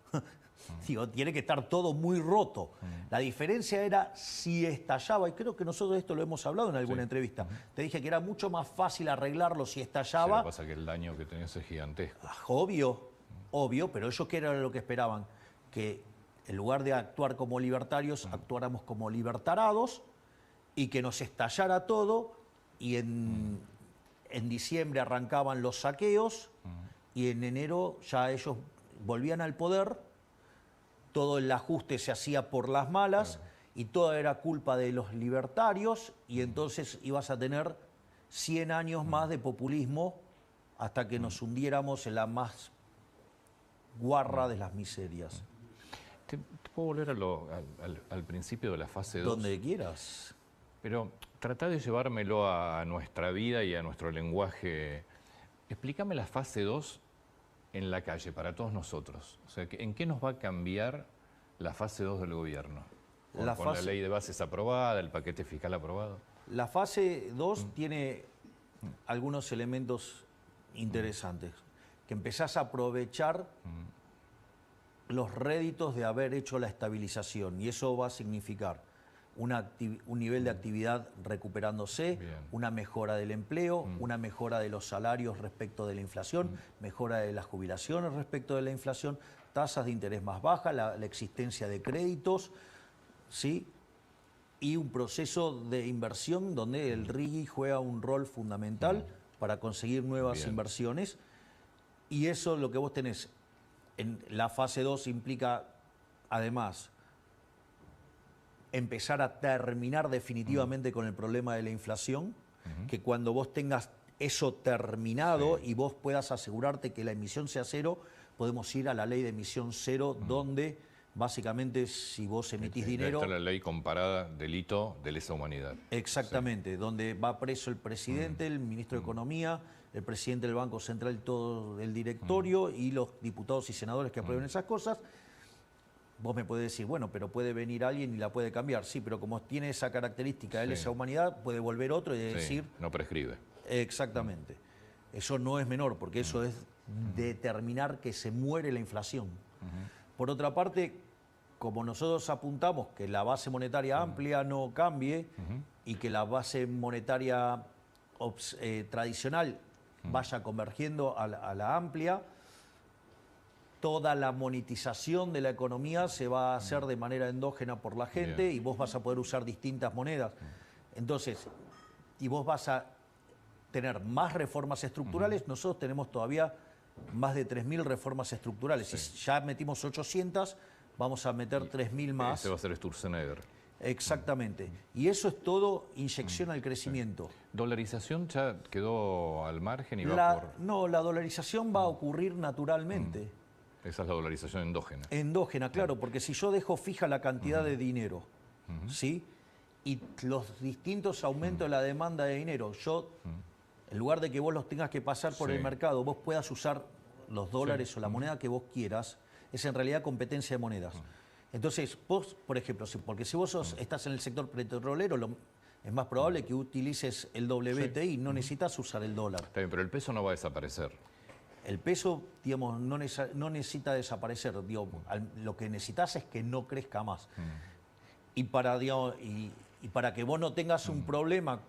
[SPEAKER 2] Digo, tiene que estar todo muy roto. La diferencia era si estallaba, y creo que nosotros esto lo hemos hablado en alguna entrevista. Te dije que era mucho más fácil arreglarlo si estallaba.
[SPEAKER 1] Sí, lo que pasa es que el daño que tenías es gigantesco.
[SPEAKER 2] Obvio, pero ellos qué era lo que esperaban, que en lugar de actuar como libertarios, actuáramos como libertarados y que nos estallara todo, y en diciembre arrancaban los saqueos y en enero ya ellos volvían al poder. Todo el ajuste se hacía por las malas y todo era culpa de los libertarios, y entonces ibas a tener 100 años más de populismo hasta que nos hundiéramos en la más guarra de las miserias.
[SPEAKER 1] ¿Te puedo volver al principio de la fase 2?
[SPEAKER 2] Donde quieras.
[SPEAKER 1] Pero trata de llevármelo a nuestra vida y a nuestro lenguaje. Explícame la fase 2 en la calle, para todos nosotros. O sea, ¿en qué nos va a cambiar la fase 2 del gobierno? Con la ley de bases aprobada, el paquete fiscal aprobado.
[SPEAKER 2] La fase 2 tiene algunos elementos interesantes. Que empezás a aprovechar los réditos de haber hecho la estabilización, y eso va a significar un nivel de actividad recuperándose, una mejora del empleo, una mejora de los salarios respecto de la inflación, mejora de las jubilaciones respecto de la inflación, tasas de interés más bajas, la existencia de créditos, ¿sí? Y un proceso de inversión donde el RIGI juega un rol fundamental para conseguir nuevas inversiones. Y eso, lo que vos tenés en la fase 2, implica además empezar a terminar definitivamente con el problema de la inflación, que cuando vos tengas eso terminado y vos puedas asegurarte que la emisión sea cero, podemos ir a la ley de emisión cero, donde básicamente si vos emitís dinero...
[SPEAKER 1] Está la ley comparada delito de lesa humanidad.
[SPEAKER 2] Exactamente, donde va preso el presidente, el ministro de Economía, el presidente del Banco Central, todo el directorio y los diputados y senadores que aprueben esas cosas. Vos me podés decir, bueno, pero puede venir alguien y la puede cambiar. Sí, pero como tiene esa característica de lesa humanidad, puede volver otro y decir...
[SPEAKER 1] no prescribe.
[SPEAKER 2] Exactamente. Eso no es menor, porque eso es determinar que se muere la inflación. Por otra parte, como nosotros apuntamos que la base monetaria amplia no cambie y que la base monetaria tradicional vaya convergiendo a la amplia, toda la monetización de la economía se va a hacer de manera endógena por la gente y vos vas a poder usar distintas monedas. Entonces, y vos vas a tener más reformas estructurales. Nosotros tenemos todavía más de 3.000 reformas estructurales. Si ya metimos 800, vamos a meter 3.000 más.
[SPEAKER 1] Ese va a ser Sturzenegger.
[SPEAKER 2] Exactamente. Y eso es todo inyección al crecimiento.
[SPEAKER 1] ¿Dolarización ya quedó al margen y
[SPEAKER 2] No, la dolarización va a ocurrir naturalmente.
[SPEAKER 1] Esa es la dolarización endógena.
[SPEAKER 2] Endógena, claro, porque si yo dejo fija la cantidad de dinero, ¿sí? Y los distintos aumentos de la demanda de dinero, en lugar de que vos los tengas que pasar por el mercado, vos puedas usar los dólares o la moneda que vos quieras, es en realidad competencia de monedas. Entonces, vos, por ejemplo, porque si vos estás en el sector petrolero, es más probable que utilices el WTI, no necesitas usar el dólar.
[SPEAKER 1] Está bien, pero el peso no va a desaparecer.
[SPEAKER 2] El peso, digamos, no necesita desaparecer. Digo, lo que necesitas es que no crezca más. Y para que vos no tengas un problema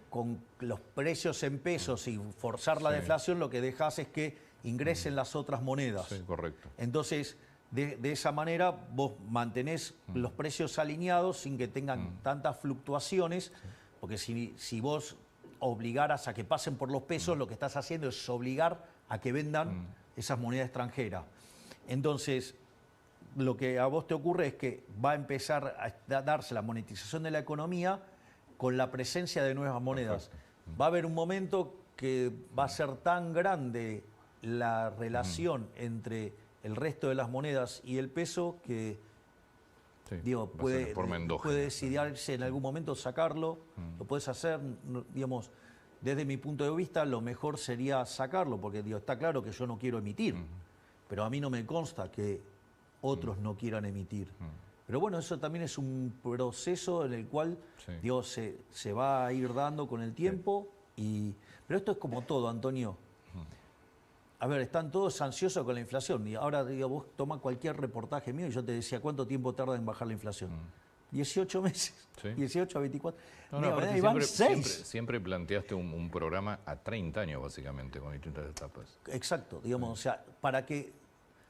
[SPEAKER 2] con los precios en pesos y forzar la deflación, lo que dejas es que ingresen las otras monedas.
[SPEAKER 1] Sí, correcto.
[SPEAKER 2] Entonces, de esa manera vos mantenés los precios alineados sin que tengan tantas fluctuaciones, porque si vos obligaras a que pasen por los pesos, lo que estás haciendo es obligar a que vendan esas monedas extranjeras. Entonces, lo que a vos te ocurre es que va a empezar a darse la monetización de la economía con la presencia de nuevas monedas. Va a haber un momento que va a ser tan grande la relación entre el resto de las monedas y el peso que digo, puede decidirse en algún momento sacarlo, lo puedes hacer, digamos, desde mi punto de vista lo mejor sería sacarlo, porque digo, está claro que yo no quiero emitir, pero a mí no me consta que otros no quieran emitir. Pero bueno, eso también es un proceso en el cual digo, se va a ir dando con el tiempo, pero esto es como todo, Antonio. A ver, están todos ansiosos con la inflación. Y ahora, digo, vos toma cualquier reportaje mío y yo te decía, ¿cuánto tiempo tarda en bajar la inflación? 18 meses. 18 a 24.
[SPEAKER 1] Siempre planteaste un programa a 30 años, básicamente, con distintas etapas.
[SPEAKER 2] Exacto. Digamos, o sea, para que...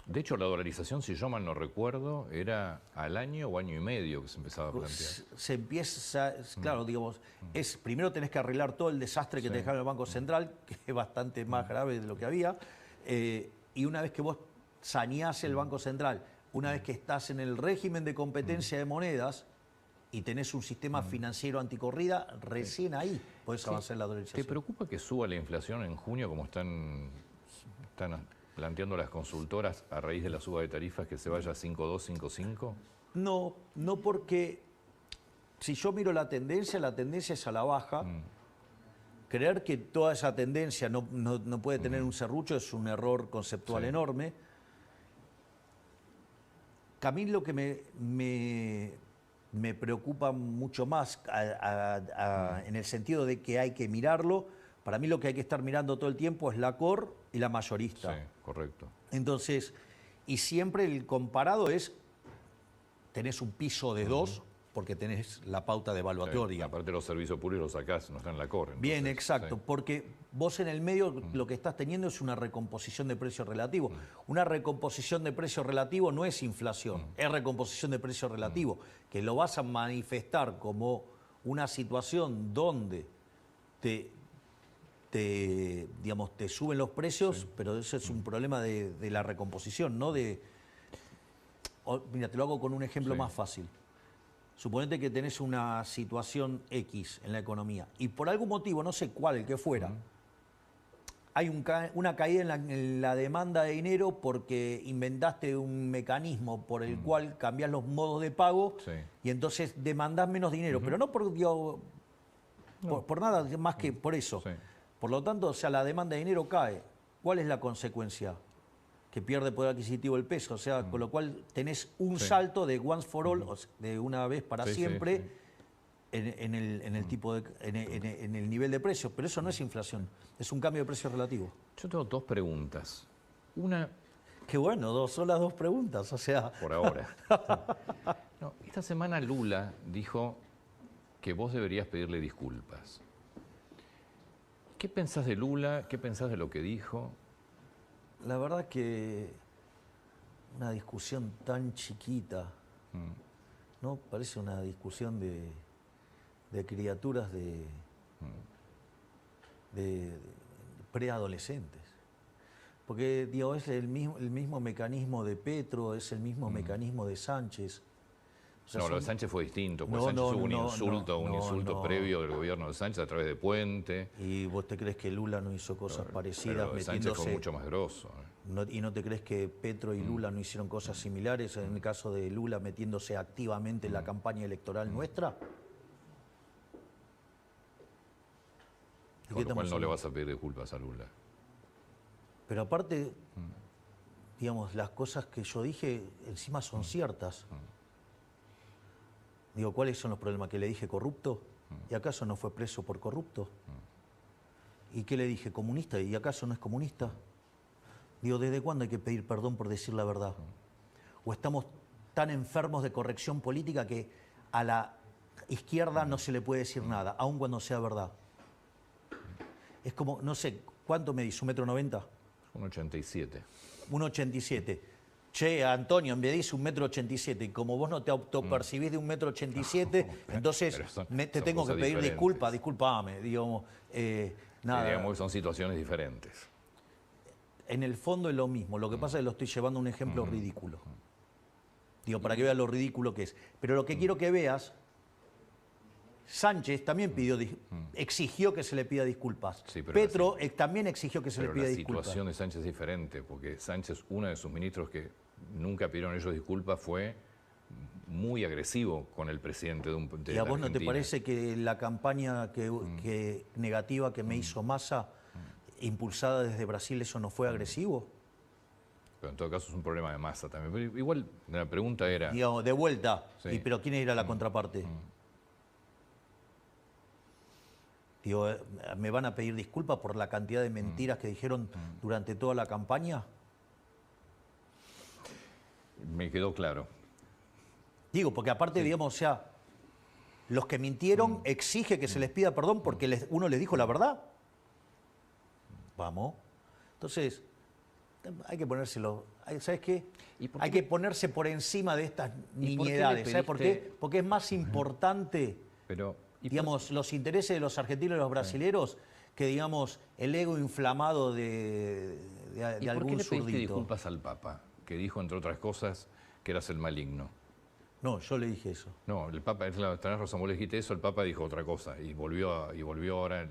[SPEAKER 1] De hecho, la dolarización, si yo mal no recuerdo, era al año o año y medio que se empezaba a plantear.
[SPEAKER 2] Se empieza, claro, digamos, primero tenés que arreglar todo el desastre que te dejaron el Banco Central, que es bastante más grave de lo que había, y una vez que vos saneás el Banco Central, una vez que estás en el régimen de competencia de monedas y tenés un sistema financiero anticorrida, recién ahí podés avanzar en la dolarización.
[SPEAKER 1] ¿Te preocupa que suba la inflación en junio, como están planteando las consultoras a raíz de la suba de tarifas, que se vaya a 5.2, 5.5?
[SPEAKER 2] No, no, porque si yo miro la tendencia es a la baja. Creer que toda esa tendencia no puede tener un serrucho es un error conceptual enorme. A mí lo que me preocupa mucho más en el sentido de que hay que mirarlo, para mí lo que hay que estar mirando todo el tiempo es la core y la mayorista.
[SPEAKER 1] Sí, correcto.
[SPEAKER 2] Entonces, y siempre el comparado es, tenés un piso de 2 porque tenés la pauta devaluatoria.
[SPEAKER 1] Aparte los servicios públicos los sacás, no están en la core. Entonces,
[SPEAKER 2] bien, exacto, porque vos en el medio lo que estás teniendo es una recomposición de precio relativo. Una recomposición de precio relativo no es inflación, es recomposición de precio relativo, que lo vas a manifestar como una situación donde te suben los precios, pero eso es un problema de la recomposición, no de... Mira, te lo hago con un ejemplo más fácil. Suponete que tenés una situación X en la economía y por algún motivo, no sé cuál, el que fuera, hay una caída en la demanda de dinero porque inventaste un mecanismo por el cual cambiás los modos de pago y entonces demandás menos dinero, pero no por nada más que por eso. Por lo tanto, o sea, la demanda de dinero cae. ¿Cuál es la consecuencia? Que pierde poder adquisitivo el peso, o sea, con lo cual tenés un salto de once for all, de una vez para siempre, en el nivel de precios, pero eso no es inflación, es un cambio de precio relativo.
[SPEAKER 1] Yo tengo dos preguntas. Una...
[SPEAKER 2] Qué bueno, son las dos preguntas, o sea...
[SPEAKER 1] Por ahora. No, esta semana Lula dijo que vos deberías pedirle disculpas. ¿Qué pensás de Lula? ¿Qué pensás de lo que dijo?
[SPEAKER 2] La verdad que una discusión tan chiquita, ¿no? Parece una discusión de criaturas de preadolescentes. Porque digo, es el mismo mecanismo de Petro, es el mismo mecanismo de Sánchez. O sea,
[SPEAKER 1] lo de Sánchez fue distinto, porque Sánchez hubo un insulto previo del gobierno de Sánchez a través de Puente.
[SPEAKER 2] ¿Y vos te crees que Lula no hizo cosas parecidas?
[SPEAKER 1] Pero Sánchez fue mucho más grosso.
[SPEAKER 2] ¿Y no te crees que Petro y Lula no hicieron cosas similares? En el caso de Lula metiéndose activamente en la campaña electoral nuestra.
[SPEAKER 1] Con lo cual no le vas a pedir disculpas a Lula.
[SPEAKER 2] Pero aparte, digamos, las cosas que yo dije encima son ciertas. Digo, ¿cuáles son los problemas? ¿Que le dije corrupto? ¿Y acaso no fue preso por corrupto? ¿Y qué le dije? ¿Comunista? ¿Y acaso no es comunista? Digo, ¿desde cuándo hay que pedir perdón por decir la verdad? ¿O estamos tan enfermos de corrección política que a la izquierda no se le puede decir nada, aun cuando sea verdad? Es como, no sé, ¿cuánto medís? ¿1,90 m?
[SPEAKER 1] 1,87.
[SPEAKER 2] 1,87. che, Antonio, me dice 1,87 m, y como vos no te autopercibís de 1,87 m, entonces te tengo que pedir disculpas, discúlpame, digamos. Nada.
[SPEAKER 1] Digamos que son situaciones diferentes.
[SPEAKER 2] En el fondo es lo mismo, lo que pasa es que lo estoy llevando a un ejemplo ridículo. Digo, para que veas lo ridículo que es. Pero lo que quiero que veas, Sánchez también exigió que se le pida disculpas.
[SPEAKER 1] Sí,
[SPEAKER 2] Petro también exigió que se le pida disculpas.
[SPEAKER 1] Pero la situación de Sánchez es diferente, porque Sánchez, uno de sus ministros que nunca pidieron ellos disculpas, fue muy agresivo con el presidente de la Argentina.
[SPEAKER 2] ¿Y a vos no te parece que la campaña negativa que me hizo Massa, impulsada desde Brasil, eso no fue agresivo?
[SPEAKER 1] Pero en todo caso es un problema de Massa también. Pero igual la pregunta era...
[SPEAKER 2] Digamos, de vuelta, sí. ¿Pero quién era la contraparte? Digo, ¿me van a pedir disculpas por la cantidad de mentiras que dijeron durante toda la campaña?
[SPEAKER 1] Me quedó claro.
[SPEAKER 2] Digo, porque aparte, digamos, o sea, los que mintieron exige que se les pida perdón porque uno les dijo la verdad. Vamos. Entonces, hay que ponérselo, ¿sabes qué? Hay que ponerse por encima de estas niñedades. ¿Sabes por qué? Porque es más importante, digamos, los intereses de los argentinos y los brasileros que, digamos, el ego inflamado de algún zurdito.
[SPEAKER 1] ¿Y por qué le pediste disculpas al Papa? Que dijo, entre otras cosas, que eras el maligno.
[SPEAKER 2] No, yo le dije eso.
[SPEAKER 1] No, el Papa, tenés razón, vos le dijiste eso, el Papa dijo otra cosa y volvió ahora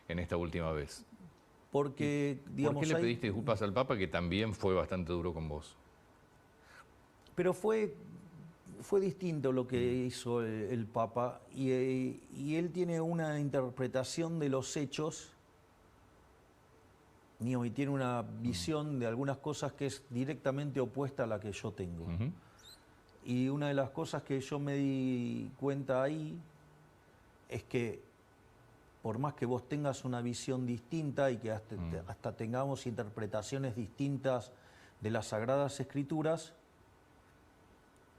[SPEAKER 1] en esta última vez.
[SPEAKER 2] Porque, digamos,
[SPEAKER 1] ¿por qué le pediste disculpas al Papa, que también fue bastante duro con vos?
[SPEAKER 2] Pero fue distinto lo que hizo el Papa y él tiene una interpretación de los hechos y tiene una visión de algunas cosas que es directamente opuesta a la que yo tengo. Y una de las cosas que yo me di cuenta ahí es que por más que vos tengas una visión distinta y que hasta tengamos interpretaciones distintas de las Sagradas Escrituras,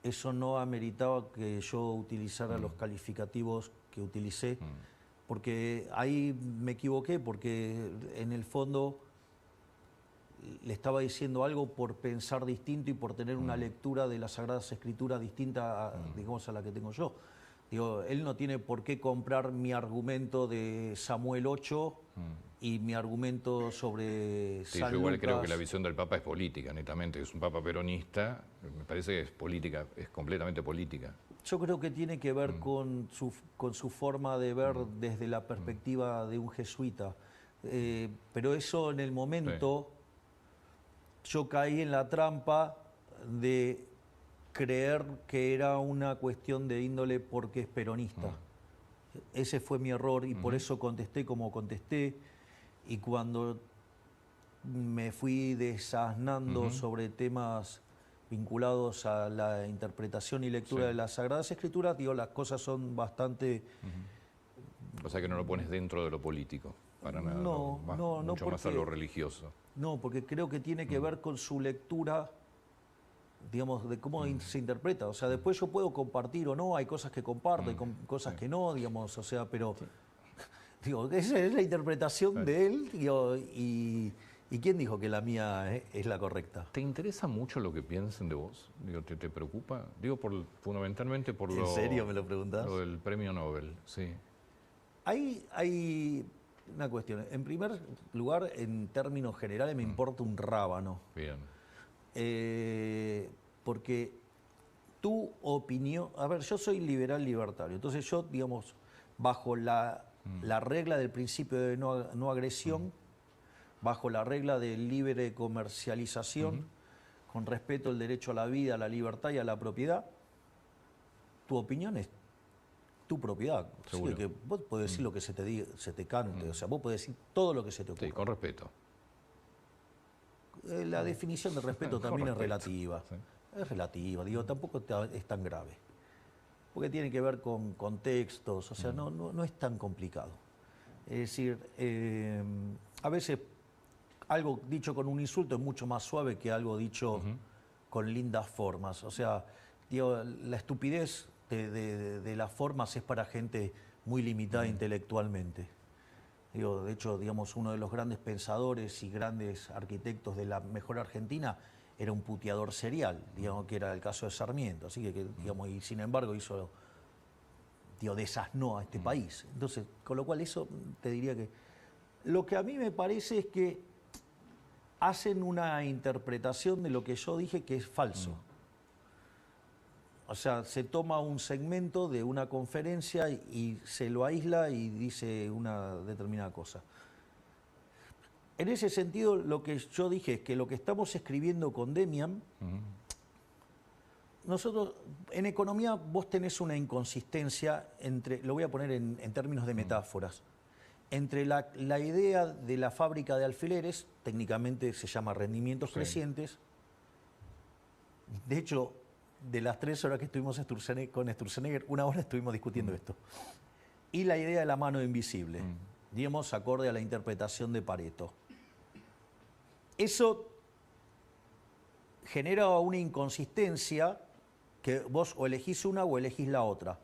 [SPEAKER 2] eso no ameritaba que yo utilizara los calificativos que utilicé, porque ahí me equivoqué, porque en el fondo le estaba diciendo algo por pensar distinto y por tener una lectura de las Sagradas Escrituras distinta, digamos, a la que tengo yo. Digo, él no tiene por qué comprar mi argumento de Samuel 8 y mi argumento sobre
[SPEAKER 1] sí,
[SPEAKER 2] San
[SPEAKER 1] yo igual
[SPEAKER 2] Lucas.
[SPEAKER 1] creo que la visión del Papa es política, netamente. Es un Papa peronista, me parece que es política, es completamente política.
[SPEAKER 2] Yo creo que tiene que ver con su forma de ver desde la perspectiva de un jesuita. Pero eso en el momento, yo caí en la trampa de creer que era una cuestión de índole porque es peronista. Ese fue mi error y por eso contesté como contesté. Y cuando me fui desasnando sobre temas vinculados a la interpretación y lectura de las Sagradas Escrituras, digo, las cosas son bastante...
[SPEAKER 1] O sea que no lo pones dentro de lo político, para nada, mucho más a lo religioso.
[SPEAKER 2] No, porque creo que tiene que ver con su lectura, digamos, de cómo se interpreta. O sea, después yo puedo compartir o no, hay cosas que comparto, hay cosas que no, digamos, o sea, pero... Digo, esa es la interpretación de él, digo, y ¿quién dijo que la mía es la correcta?
[SPEAKER 1] ¿Te interesa mucho lo que piensen de vos? Digo, ¿te preocupa? Digo, fundamentalmente por
[SPEAKER 2] ¿En serio me lo preguntás?
[SPEAKER 1] Lo del premio Nobel, sí.
[SPEAKER 2] Hay una cuestión. En primer lugar, en términos generales, me importa un rábano.
[SPEAKER 1] Bien.
[SPEAKER 2] Porque tu opinión... A ver, yo soy liberal libertario. Entonces yo, digamos, bajo la regla del principio de no agresión, bajo la regla de libre comercialización, con respeto al derecho a la vida, a la libertad y a la propiedad, tu opinión es tu propiedad. Sí, que vos podés decir lo que se te cante, o sea, vos podés decir todo lo que se te ocurra.
[SPEAKER 1] Sí, con respeto.
[SPEAKER 2] La definición de respeto también es relativa. Sí. Es relativa, digo, tampoco es tan grave. Porque tiene que ver con contextos, o sea, no es tan complicado. Es decir, a veces algo dicho con un insulto es mucho más suave que algo dicho con lindas formas. O sea, digo, la estupidez de las formas es para gente muy limitada intelectualmente. Digo, de hecho, digamos, uno de los grandes pensadores y grandes arquitectos de la mejor Argentina era un puteador serial, digamos, que era el caso de Sarmiento, así que digamos, y sin embargo desasnó a este país. Entonces, con lo cual eso te diría que lo que a mí me parece es que hacen una interpretación de lo que yo dije que es falso. O sea, se toma un segmento de una conferencia y se lo aísla y dice una determinada cosa. En ese sentido, lo que yo dije es que lo que estamos escribiendo con Demian, nosotros, en economía, vos tenés una inconsistencia entre, lo voy a poner en términos de metáforas, entre la idea de la fábrica de alfileres, técnicamente se llama rendimientos crecientes. De hecho, de las 3 horas que estuvimos con Sturzenegger, 1 hora estuvimos discutiendo esto. Y la idea de la mano invisible, digamos, acorde a la interpretación de Pareto. Eso genera una inconsistencia que vos o elegís una o elegís la otra.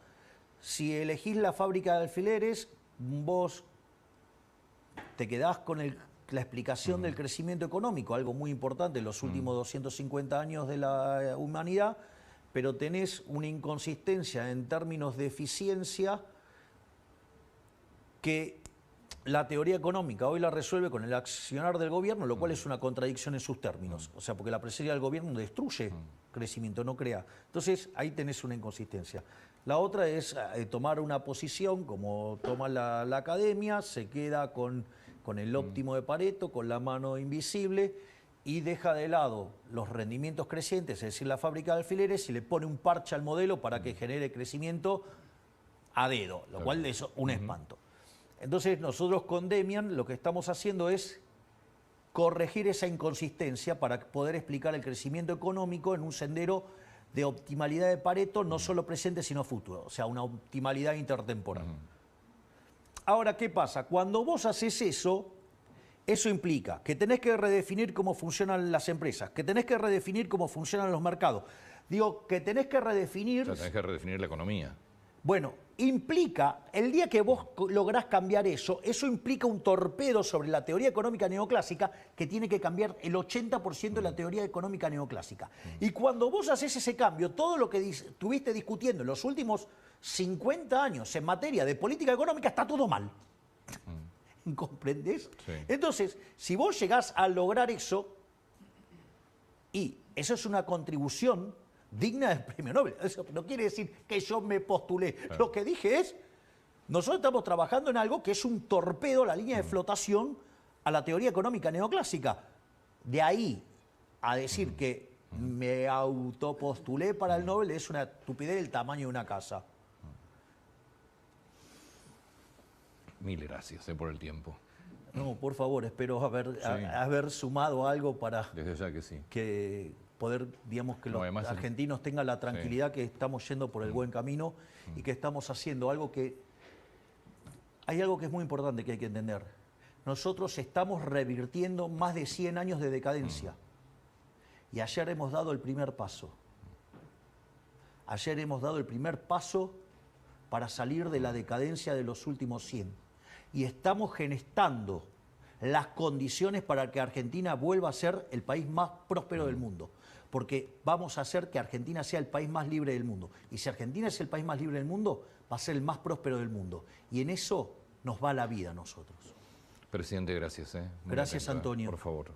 [SPEAKER 2] Si elegís la fábrica de alfileres, vos te quedás con la explicación del crecimiento económico, algo muy importante en los últimos 250 años de la humanidad, pero tenés una inconsistencia en términos de eficiencia que la teoría económica hoy la resuelve con el accionar del gobierno, lo cual es una contradicción en sus términos. O sea, porque la presencia del gobierno destruye crecimiento, no crea. Entonces, ahí tenés una inconsistencia. La otra es tomar una posición, como toma la academia, se queda con el óptimo de Pareto, con la mano invisible, y deja de lado los rendimientos crecientes, es decir, la fábrica de alfileres, y le pone un parche al modelo para que genere crecimiento a dedo, lo cual es un espanto. Entonces, nosotros con Demian lo que estamos haciendo es corregir esa inconsistencia para poder explicar el crecimiento económico en un sendero de optimalidad de Pareto, no solo presente, sino futuro, o sea, una optimalidad intertemporal. Ahora, ¿qué pasa? Cuando vos haces eso, eso implica que tenés que redefinir cómo funcionan las empresas, que tenés que redefinir cómo funcionan los mercados. Digo, que tenés que redefinir...
[SPEAKER 1] O sea, tenés que redefinir la economía.
[SPEAKER 2] Bueno, implica, el día que vos lográs cambiar eso, eso implica un torpedo sobre la teoría económica neoclásica que tiene que cambiar el 80% de la teoría económica neoclásica. Y cuando vos haces ese cambio, todo lo que estuviste discutiendo en los últimos 50 años en materia de política económica está todo mal. ¿Comprendés? Sí. Entonces, si vos llegás a lograr eso, y eso es una contribución digna del premio Nobel. Eso no quiere decir que yo me postulé. Claro. Lo que dije es, nosotros estamos trabajando en algo que es un torpedo, la línea de flotación, a la teoría económica neoclásica. De ahí a decir que me autopostulé para el Nobel es una estupidez del tamaño de una casa.
[SPEAKER 1] Mil gracias por el tiempo.
[SPEAKER 2] No, por favor, espero haber sumado algo para...
[SPEAKER 1] Desde ya que sí.
[SPEAKER 2] Que poder, digamos, que los argentinos tengan la tranquilidad que estamos yendo por el buen camino y que estamos haciendo algo que... Hay algo que es muy importante que hay que entender. Nosotros estamos revirtiendo más de 100 años de decadencia. Y ayer hemos dado el primer paso. Ayer hemos dado el primer paso para salir de la decadencia de los últimos 100. Y estamos gestando las condiciones para que Argentina vuelva a ser el país más próspero del mundo. Porque vamos a hacer que Argentina sea el país más libre del mundo. Y si Argentina es el país más libre del mundo, va a ser el más próspero del mundo. Y en eso nos va la vida a nosotros.
[SPEAKER 1] Presidente, gracias.
[SPEAKER 2] Gracias, Antonio.
[SPEAKER 1] Por favor.